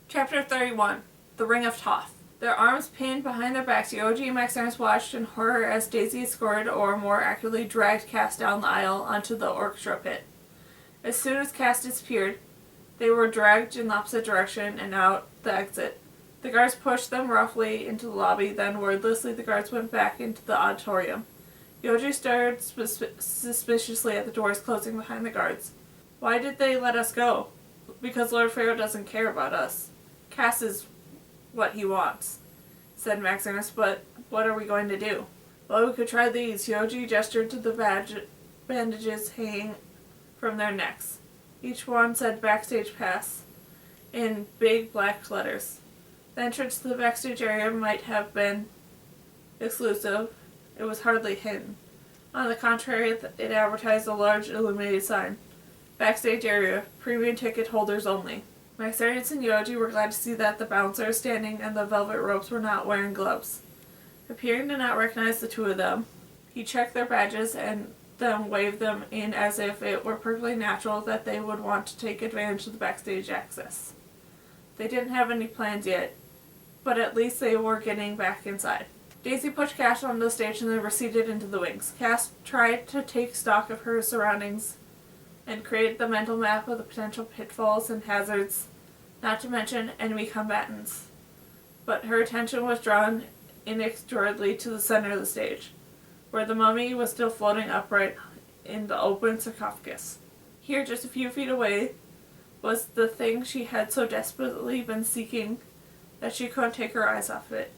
Chapter 31. The Ring of Thoth. Their arms pinned behind their backs, Yoji and Maximus watched in horror as Daisy escorted, or more accurately dragged Cass down the aisle onto the orchestra pit. As soon as Cass disappeared, they were dragged in the opposite direction and out the exit. The guards pushed them roughly into the lobby, then wordlessly the guards went back into the auditorium. Yoji stared suspiciously at the doors closing behind the guards. Why did they let us go? Because Lord Pharaoh doesn't care about us. Cass is what he wants, said Maximus, but what are we going to do? Well, we could try these. Yoji gestured to the bandages hanging from their necks. Each one said Backstage Pass in big black letters. The entrance to the backstage area might have been exclusive. It was hardly hidden. On the contrary, it advertised a large illuminated sign. Backstage area, premium ticket holders only. Maximus and Yoji were glad to see that the bouncer standing and the velvet ropes were not wearing gloves. Appearing to not recognize the two of them, he checked their badges and then waved them in as if it were perfectly natural that they would want to take advantage of the backstage access. They didn't have any plans yet, but at least they were getting back inside. Daisy pushed Cass onto the stage and then receded into the wings. Cass tried to take stock of her surroundings and create the mental map of the potential pitfalls and hazards, not to mention enemy combatants. But her attention was drawn inexorably to the center of the stage, where the mummy was still floating upright in the open sarcophagus. Here, just a few feet away, was the thing she had so desperately been seeking that she couldn't take her eyes off it.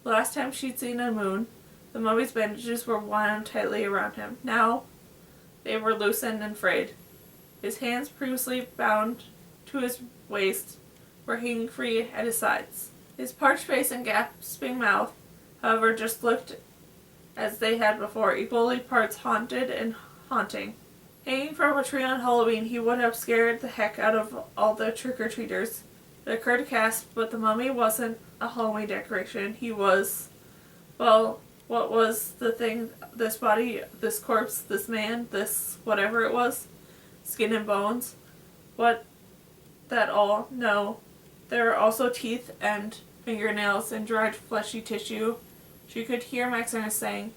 The last time she'd seen a moon, the mummy's bandages were wound tightly around him. Now, they were loosened and frayed. His hands, previously bound to his waist, were hanging free at his sides. His parched face and gasping mouth, however, just looked as they had before, equally parts haunted and haunting. Hanging from a tree on Halloween, he would have scared the heck out of all the trick-or-treaters. It occurred to Cass, but the mummy wasn't a Halloween decoration. He was, well, what was the thing? This body, this corpse, this man, this whatever it was? Skin and bones? What? That all? No. There were also teeth and fingernails and dried fleshy tissue. She could hear Maximus saying,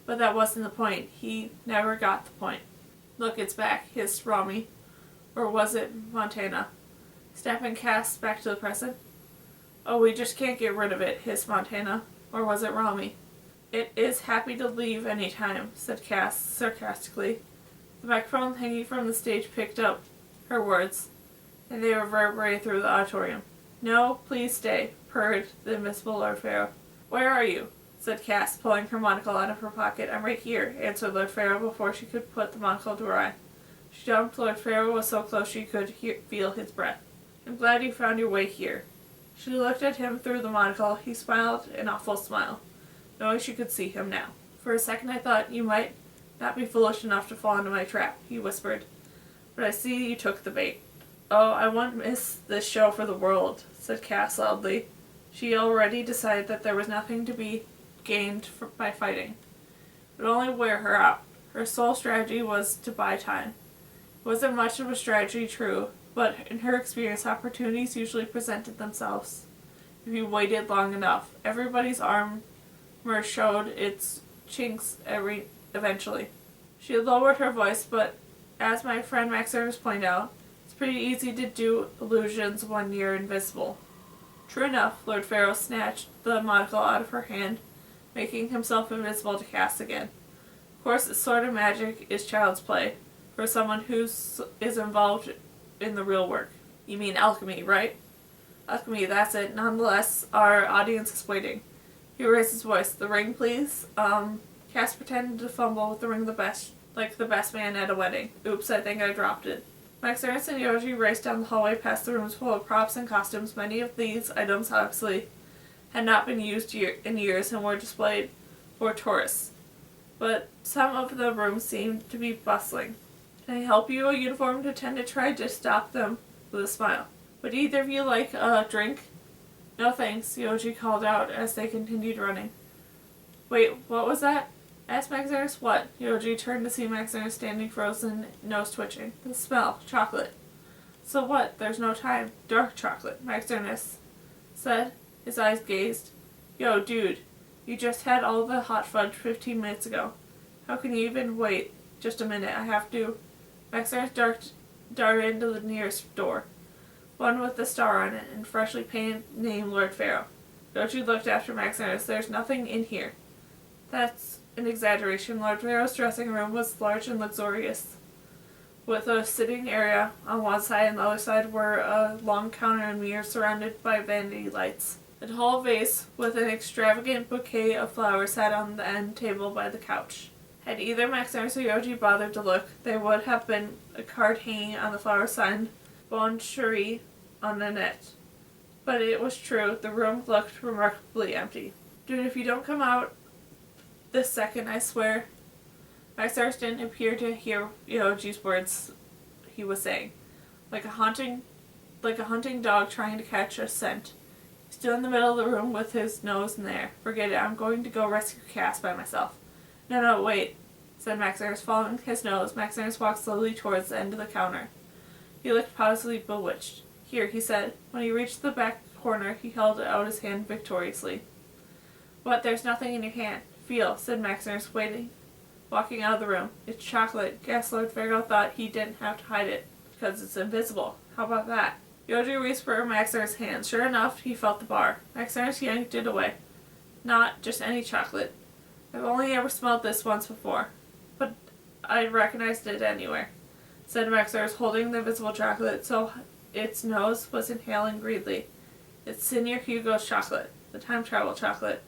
but that wasn't the point. He never got the point. Look, it's back, hissed Rami. Or was it Montana? Snapping Cass back to the present. Oh, we just can't get rid of it, hissed Montana. Or was it Rami? It is happy to leave any time, said Cass sarcastically. The microphone hanging from the stage picked up her words, and they reverberated through the auditorium. No, please stay, purred the invisible Lord Pharaoh. Where are you? Said Cass, pulling her monocle out of her pocket. I'm right here, answered Lord Pharaoh before she could put the monocle to her eye. She jumped. Lord Pharaoh was so close she could feel his breath. I'm glad you found your way here. She looked at him through the monocle. He smiled an awful smile, knowing she could see him now. For a second I thought you might not be foolish enough to fall into my trap, he whispered. But I see you took the bait. Oh, I won't miss this show for the world, said Cass loudly. She already decided that there was nothing to be gained by fighting. It would only wear her out. Her sole strategy was to buy time. It wasn't much of a strategy, true, but in her experience, opportunities usually presented themselves if you waited long enough. Everybody's armor showed its chinks eventually. She lowered her voice, but as my friend Maximus pointed out, it's pretty easy to do illusions when you're invisible. True enough, Lord Pharaoh snatched the monocle out of her hand, making himself invisible to Cass again. Of course, this sort of magic is child's play for someone who is involved in the real work. You mean alchemy, right? Alchemy, that's it. Nonetheless, our audience is waiting. He raised his voice. The ring, please. Cass pretended to fumble with the ring like the best man at a wedding. Oops, I think I dropped it. Maximus and Yoji raced down the hallway past the rooms full of props and costumes. Many of these items, obviously, had not been used in years and were displayed for tourists. But some of the rooms seemed to be bustling. Can I help you? A uniformed attendant tried to stop them with a smile. Would either of you like a drink? No thanks, Yoji called out as they continued running. Wait, what was that? Asked Maximus. What? Yoji turned to see Maximus standing frozen, nose twitching. The smell. Chocolate. So what? There's no time. Dark chocolate, Max Ernest said. His eyes gazed. Yo, dude, you just had all the hot fudge 15 minutes ago. How can you even wait just a minute? I have to. Max Ernest darted into the nearest door, one with a star on it and freshly painted name Lord Pharaoh. Yoji looked after Max Ernest. There's nothing in here. That's an exaggeration. Lord Pharaoh's dressing room was large and luxurious, with a sitting area on one side and the other side were a long counter and mirror surrounded by vanity lights. A tall vase with an extravagant bouquet of flowers sat on the end table by the couch. Had either Max Ernest or Yoji bothered to look, there would have been a card hanging on the flower signed Bon Cherie on the net. But it was true, the room looked remarkably empty. Dude, if you don't come out this second, I swear. Max Ernest didn't appear to hear Yoji's words he was saying. Like a hunting dog trying to catch a scent. He stood in the middle of the room with his nose in the air. Forget it, I'm going to go rescue Cass by myself. No, wait, said Max Ernest, following his nose. Max Ernest walked slowly towards the end of the counter. He looked positively bewitched. Here, he said. When he reached the back corner, he held out his hand victoriously. What, there's nothing in your hand. Feel, said Max Ernest, walking out of the room. It's chocolate. Guess Lord Pharaoh thought he didn't have to hide it, because it's invisible. How about that? Yoji reached for Max Ernest's hand. Sure enough, he felt the bar. Max Ernest yanked it away. Not just any chocolate. I've only ever smelled this once before, but I recognized it anywhere, said Max Ernest, holding the invisible chocolate so its nose was inhaling greedily. It's Senior Hugo's chocolate, the time travel chocolate.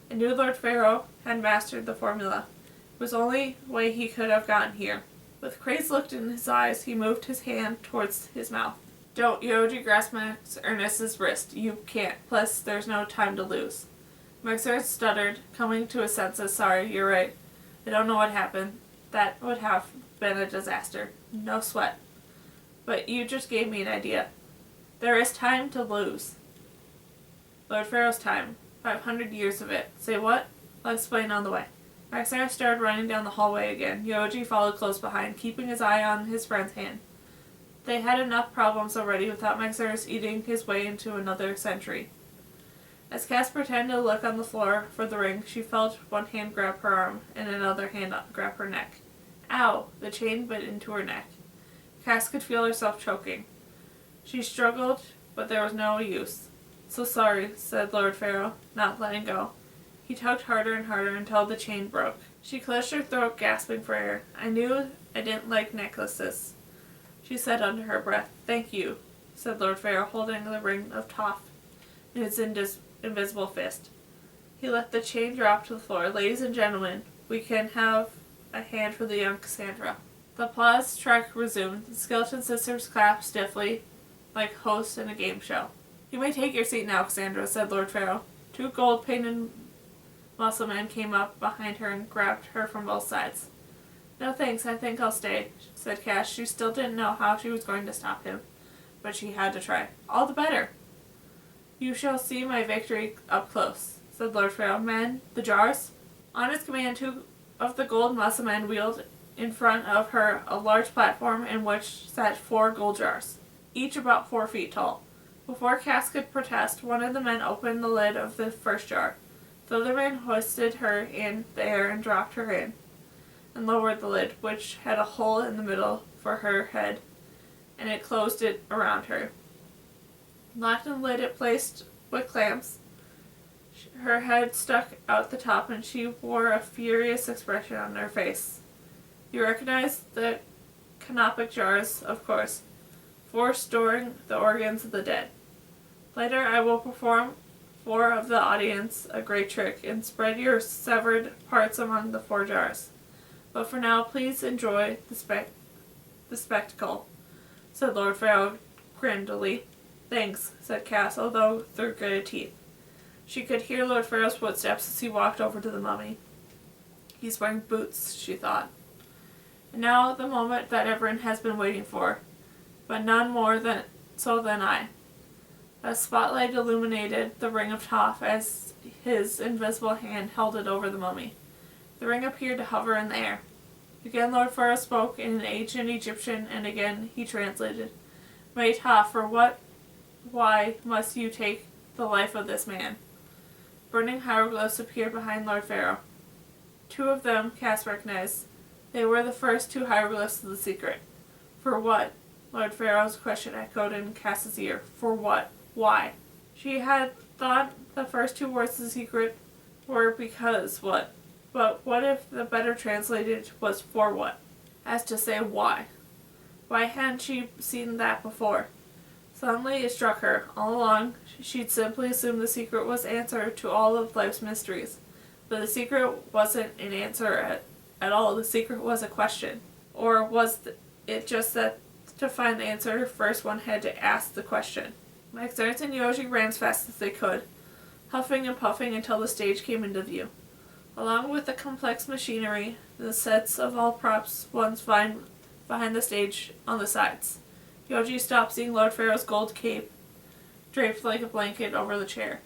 I knew Lord Pharaoh had mastered the formula. It was the only way he could have gotten here. With crazed look in his eyes, he moved his hand towards his mouth. Don't, Yoji grasped Max Ernest's wrist. You can't. Plus, there's no time to lose. Max Ernest stuttered, coming to his senses. Sorry, you're right. I don't know what happened. That would have been a disaster. No sweat. But you just gave me an idea. There is time to lose. Lord Pharaoh's time. 500 years of it. Say what? I'll explain on the way. Max Ernest started running down the hallway again. Yoji followed close behind, keeping his eye on his friend's hand. They had enough problems already without Max Ernest eating his way into another century. As Cass pretended to look on the floor for the ring, she felt one hand grab her arm and another hand grab her neck. Ow! The chain bit into her neck. Cass could feel herself choking. She struggled, but there was no use. So sorry, said Lord Pharaoh, not letting go. He tugged harder and harder until the chain broke. She clutched her throat, gasping for air. I knew I didn't like necklaces, she said under her breath. Thank you, said Lord Pharaoh, holding the ring of Toph in his invisible fist. He let the chain drop to the floor. Ladies and gentlemen, we can have a hand for the young Cassandra. The applause track resumed. The skeleton sisters clapped stiffly, like hosts in a game show. You may take your seat now, Cassandra, said Lord Pharaoh. Two gold-painted muscle men came up behind her and grabbed her from both sides. No thanks, I think I'll stay, said Cass. She still didn't know how she was going to stop him, but she had to try. All the better. You shall see my victory up close, said Lord Pharaoh. Men, the jars? On his command, two of the gold muscle men wheeled in front of her a large platform in which sat 4 gold jars, each about 4 feet tall. Before Cass could protest, one of the men opened the lid of the first jar. The other man hoisted her in the air and dropped her in, and lowered the lid, which had a hole in the middle for her head, and it closed it around her. Locked in the lid, it placed with clamps. Her head stuck out the top, and she wore a furious expression on her face. You recognize the canopic jars, of course, for storing the organs of the dead. Later I will perform 4 of the audience a great trick and spread your severed parts among the 4 jars. But for now, please enjoy the spectacle, said Lord Pharaoh grandly. Thanks, said Cass, although through gritted teeth. She could hear Lord Pharaoh's footsteps as he walked over to the mummy. He's wearing boots, she thought. And now the moment that everyone has been waiting for, but none more than I. A spotlight illuminated the ring of Toph as his invisible hand held it over the mummy. The ring appeared to hover in the air. Again Lord Pharaoh spoke in an ancient Egyptian, and again he translated. Wait, ha, for what? Why must you take the life of this man? Burning hieroglyphs appeared behind Lord Pharaoh. Two of them Cass recognized. They were the first two hieroglyphs of the secret. For what? Lord Pharaoh's question echoed in Cass's ear. For what? Why? She had thought the first two words of the secret were because what? But what if the better translated was for what? As to say why. Why hadn't she seen that before? Suddenly it struck her. All along, she'd simply assumed the secret was answer to all of life's mysteries. But the secret wasn't an answer at all. The secret was a question. Or was it just that to find the answer, first one had to ask the question? Max Ernst and Yoji ran as fast as they could, huffing and puffing until the stage came into view. Along with the complex machinery, the sets of all props once behind the stage on the sides. Yoji stopped seeing Lord Pharaoh's gold cape draped like a blanket over the chair.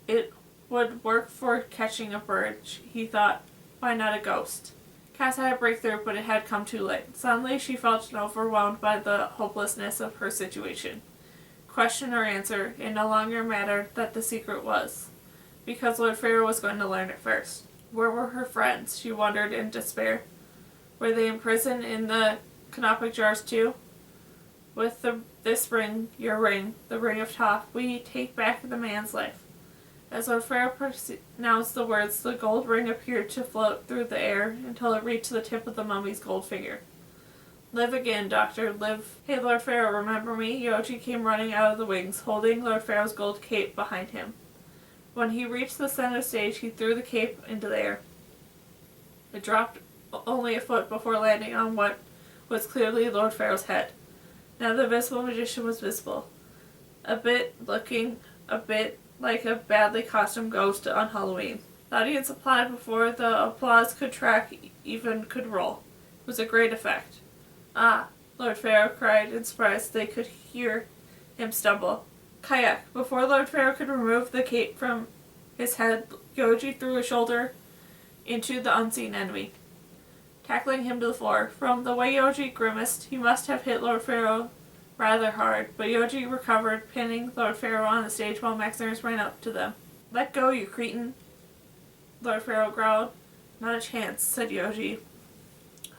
It would work for catching a bird, he thought. Why not a ghost? Cass had a breakthrough, but it had come too late. Suddenly she felt overwhelmed by the hopelessness of her situation. Question or answer, it no longer mattered that the secret was, because Lord Pharaoh was going to learn it first. Where were her friends? She wondered in despair. Were they imprisoned in the canopic jars too? With this ring, your ring, the ring of Thoth, we take back the man's life. As Lord Pharaoh pronounced the words, the gold ring appeared to float through the air until it reached the tip of the mummy's gold finger. Live again, Doctor, live. Hey, Lord Pharaoh, remember me? Yoji came running out of the wings, holding Lord Pharaoh's gold cape behind him. When he reached the center stage, he threw the cape into the air. It dropped only a foot before landing on what was clearly Lord Pharaoh's head. Now the visible magician was visible, looking a bit like a badly costumed ghost on Halloween. The audience applauded before the applause could track, even could roll. It was a great effect. Ah, Lord Pharaoh cried in surprise. They could hear him stumble. Kayak. Before Lord Pharaoh could remove the cape from his head, Yoji threw his shoulder into the unseen enemy, tackling him to the floor. From the way Yoji grimaced, he must have hit Lord Pharaoh rather hard, but Yoji recovered, pinning Lord Pharaoh on the stage while Max Ernst ran up to them. Let go, you cretin, Lord Pharaoh growled. Not a chance, said Yoji.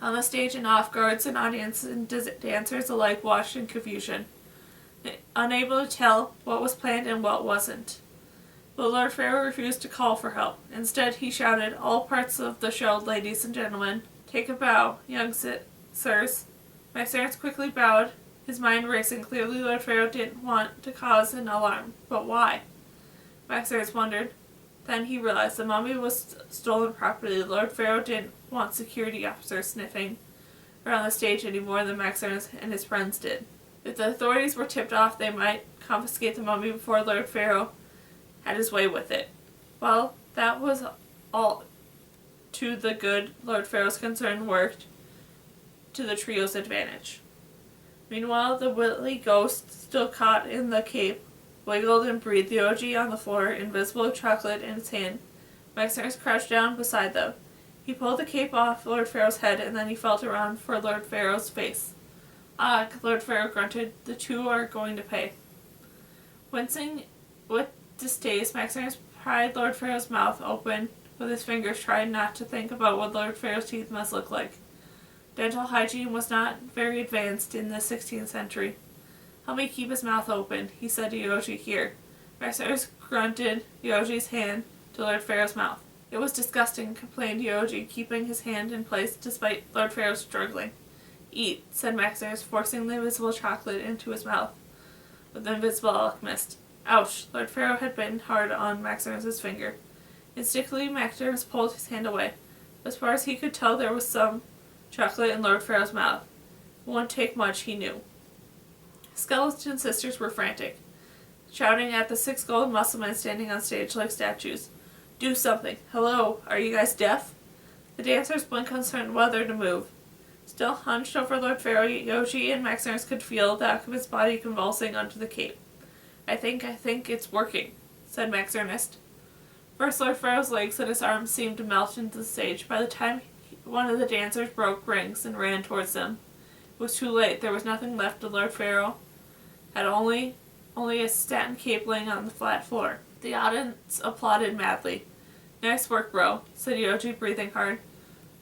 On the stage and off, guards and audience and dancers alike watched in confusion, unable to tell what was planned and what wasn't. But Lord Pharaoh refused to call for help. Instead, he shouted, all parts of the show, ladies and gentlemen, take a bow, young sirs. Max Ernst quickly bowed, his mind racing. Clearly Lord Pharaoh didn't want to cause an alarm. But why? Max Ernst wondered. Then he realized the mummy was stolen property. Lord Pharaoh didn't want security officers sniffing around the stage any more than Max Ernst and his friends did. If the authorities were tipped off, they might confiscate the mummy before Lord Pharaoh had his way with it. Well, that was all to the good Lord Pharaoh's concern worked to the trio's advantage. Meanwhile, the wily ghost, still caught in the cape, wiggled and breathed. Yoji on the floor, invisible chocolate in his hand. Max Ernst crouched down beside them. He pulled the cape off Lord Pharaoh's head, and then he felt around for Lord Pharaoh's face. Ah, Lord Pharaoh grunted. The two are going to pay. Wincing with distaste, Max Ernst pried Lord Pharaoh's mouth open with his fingers, trying not to think about what Lord Pharaoh's teeth must look like. Dental hygiene was not very advanced in the 16th century. Help me keep his mouth open, he said to Yoji. Here. Max Ernst grunted Yoji's hand to Lord Pharaoh's mouth. It was disgusting, complained Yoji, keeping his hand in place despite Lord Pharaoh struggling. Eat, said Max Ernst, forcing the invisible chocolate into his mouth with the invisible alchemist. Ouch! Lord Pharaoh had bitten hard on Max Ernst's finger. Instinctively, Max Ernst pulled his hand away. As far as he could tell, there was some chocolate in Lord Pharaoh's mouth. It wouldn't take much, he knew. Skeleton sisters were frantic, shouting at the 6 gold muscle men standing on stage like statues. Do something. Hello, are you guys deaf? The dancers blinked uncertain whether to move. Still hunched over Lord Pharaoh, Yoji and Max Ernst could feel the back of his body convulsing under the cape. I think it's working, said Max Ernst. First, Lord Pharaoh's legs and his arms seemed to melt into the stage. By the time one of the dancers broke rings and ran towards them, it was too late. There was nothing left of Lord Pharaoh had only a satin cape laying on the flat floor. The audience applauded madly. "Nice work, bro," said Yoji, breathing hard.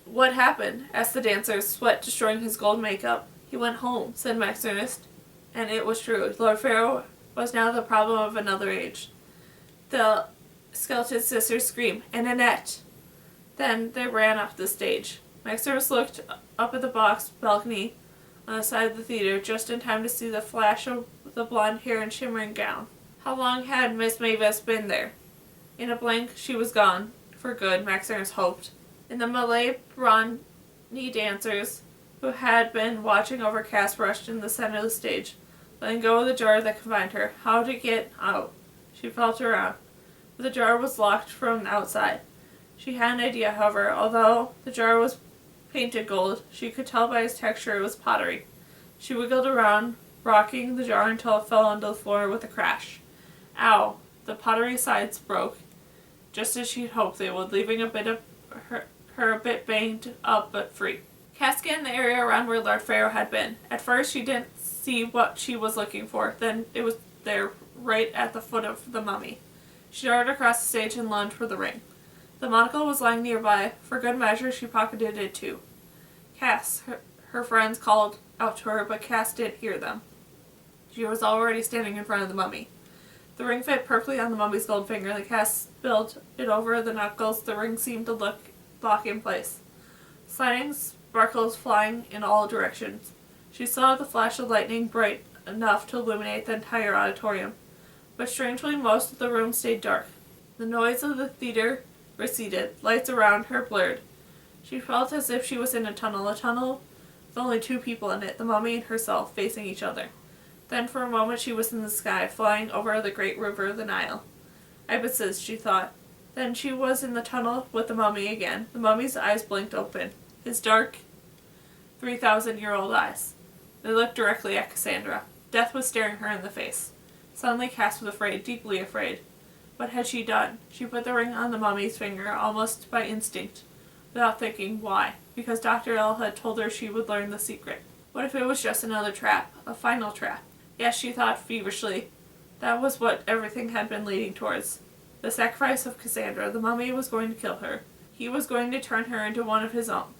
"What happened?" asked the dancer, sweat destroying his gold makeup. "He went home," said Max Ernest. And it was true. Lord Pharaoh was now the problem of another age. The skeleton sisters screamed, "And Annette!" Then they ran up the stage. Max Ernest looked up at the box balcony on the side of the theater just in time to see the flash of the blonde hair and shimmering gown. How long had Miss Mavis been there? In a blink, she was gone. For good, Max Ernest hoped. And the Malay brawny dancers, who had been watching over Cass, rushed in the center of the stage, letting go of the jar that confined her. How to get out? She felt around. But the jar was locked from the outside. She had an idea, however. Although the jar was painted gold, she could tell by its texture it was pottery. She wiggled around, rocking the jar until it fell onto the floor with a crash. Ow! The pottery sides broke, just as she'd hoped they would, leaving a bit of her a bit banged up but free. Cass scanned the area around where Lord Pharaoh had been. At first she didn't see what she was looking for, then it was there, right at the foot of the mummy. She darted across the stage and lunged for the ring. The monocle was lying nearby. For good measure, she pocketed it too. Cass, her friends called out to her, but Cass didn't hear them. She was already standing in front of the mummy. The ring fit perfectly on the mummy's gold finger. The Cass spilled it over the knuckles. The ring seemed to lock in place. Sliding sparkles flying in all directions. She saw the flash of lightning bright enough to illuminate the entire auditorium. But strangely, most of the room stayed dark. The noise of the theater receded. Lights around her blurred. She felt as if she was in a tunnel with only two people in it, the mummy and herself, facing each other. Then for a moment she was in the sky, flying over the great river, the Nile. Ibises, she thought. Then she was in the tunnel with the mummy again. The mummy's eyes blinked open. His dark, 3,000-year-old eyes. They looked directly at Cassandra. Death was staring her in the face. Suddenly Cass was afraid, deeply afraid. What had she done? She put the ring on the mummy's finger, almost by instinct, without thinking. Why? Because Dr. L had told her she would learn the secret. What if it was just another trap? A final trap? Yes, she thought feverishly. That was what everything had been leading towards. The sacrifice of Cassandra. The mummy was going to kill her. He was going to turn her into one of his own.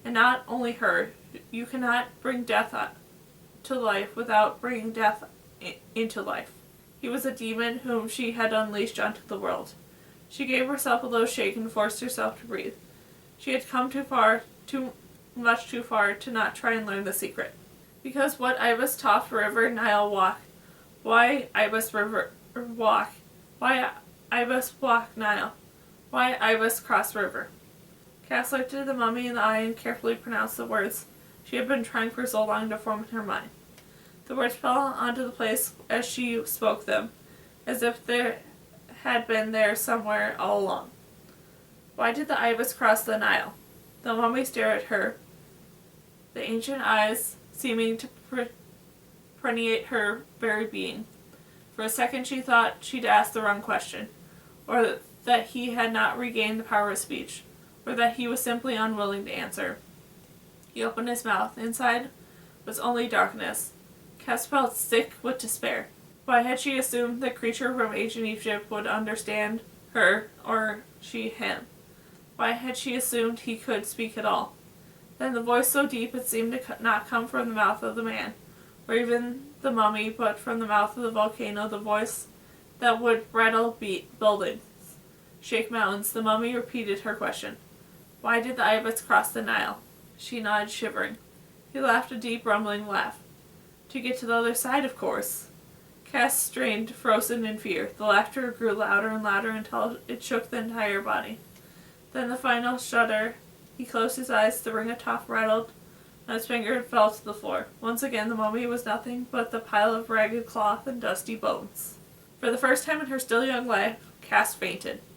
And not only her. You cannot bring death to life without bringing death into life. He was a demon whom she had unleashed onto the world. She gave herself a low shake and forced herself to breathe. She had come too much too far to not try and learn the secret. Because what Ibis Toft River Nile walk? Why Ibis River walk? Why Ibis walk Nile? Why Ibis cross river? Cass looked at the mummy in the eye and carefully pronounced the words she had been trying for so long to form in her mind. The words fell onto the place as she spoke them, as if they had been there somewhere all along. Why did the ibis cross the Nile? The mummy stared at her, the ancient eyes seeming to permeate her very being. For a second she thought she'd asked the wrong question, or that he had not regained the power of speech, or that he was simply unwilling to answer. He opened his mouth. Inside was only darkness. Cass felt sick with despair. Why had she assumed the creature from ancient Egypt would understand her, or she him? Why had she assumed he could speak at all? Then the voice so deep it seemed to not come from the mouth of the man, or even the mummy, but from the mouth of the volcano, the voice that would rattle buildings, shake mountains. The mummy repeated her question. Why did the ibis cross the Nile? She nodded, shivering. He laughed a deep, rumbling laugh. To get to the other side, of course. Cass strained, frozen in fear. The laughter grew louder and louder until it shook the entire body. Then the final shudder. He closed his eyes. The ring of Toph rattled, and his finger fell to the floor. Once again, the mummy was nothing but the pile of ragged cloth and dusty bones. For the first time in her still young life, Cass fainted.